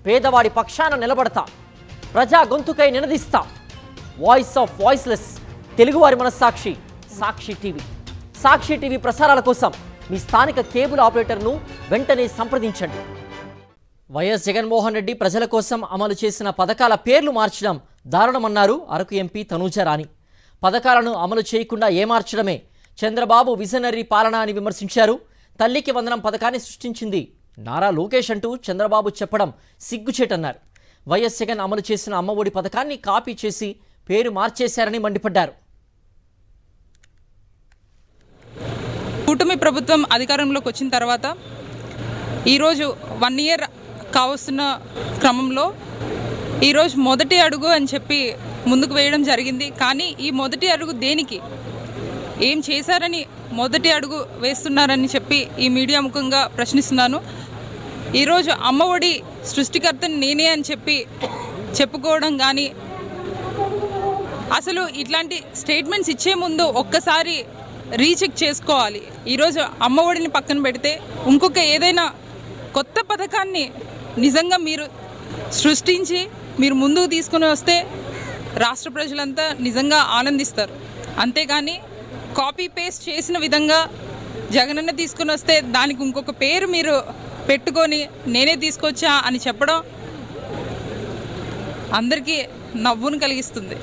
పేదవాడి పక్షాన నిలబడతా, ప్రజా గొంతుకై నినదిస్తా. వాయిస్ ఆఫ్ వాయిస్లెస్, తెలుగువారి మనస్సాక్షి, సాక్షి టీవీ. సాక్షి టీవీ ప్రసారాల కోసం మీ స్థానిక కేబుల్ ఆపరేటర్ను వెంటనే సంప్రదించండి. వైఎస్ జగన్మోహన్ రెడ్డి ప్రజల కోసం అమలు చేసిన పథకాల పేర్లు మార్చడం దారుణమన్నారు అరకు ఎంపీ తనూజ రాణి. పథకాలను అమలు చేయకుండా ఏమార్చడమే చంద్రబాబు విజనరీ పాలన అని విమర్శించారు. తల్లికి వందనం పథకాన్ని సృష్టించింది నారా లోకేష్ అంటూ చంద్రబాబు చెప్పడం సిగ్గుచేటన్నారు. వైఎస్ జగన్ అమలు చేసిన అమ్మఒడి పథకాన్ని కాపీ చేసి పేరు మార్చేశారని మండిపడ్డారు. కూటమి ప్రభుత్వం అధికారంలోకి వచ్చిన తర్వాత ఈరోజు 1 ఇయర్ కావస్తున్న క్రమంలో ఈరోజు మొదటి అడుగు అని చెప్పి ముందుకు వేయడం జరిగింది. కానీ ఈ మొదటి అడుగు దేనికి, ఏం చేశారని మొదటి అడుగు వేస్తున్నారని చెప్పి ఈ మీడియా ముఖంగా ప్రశ్నిస్తున్నాను. ఈరోజు అమ్మఒడి సృష్టికర్తని నేనే అని చెప్పి చెప్పుకోవడం కానీ, అసలు ఇట్లాంటి స్టేట్మెంట్స్ ఇచ్చే ముందు ఒక్కసారి రీచెక్ చేసుకోవాలి. ఈరోజు అమ్మఒడిని పక్కన పెడితే ఇంకొక ఏదైనా కొత్త పథకాన్ని నిజంగా మీరు సృష్టించి మీరు ముందుకు తీసుకుని వస్తే రాష్ట్ర ప్రజలంతా నిజంగా ఆనందిస్తారు. అంతేగాని కాపీ పేస్ట్ చేసిన విధంగా జగనన్న తీసుకుని వస్తే దానికి ఇంకొక పేరు మీరు పెట్టుకొని నేనే తీసుకొచ్చా అని చెప్పడం అందరికీ నవ్వును కలిగిస్తుంది.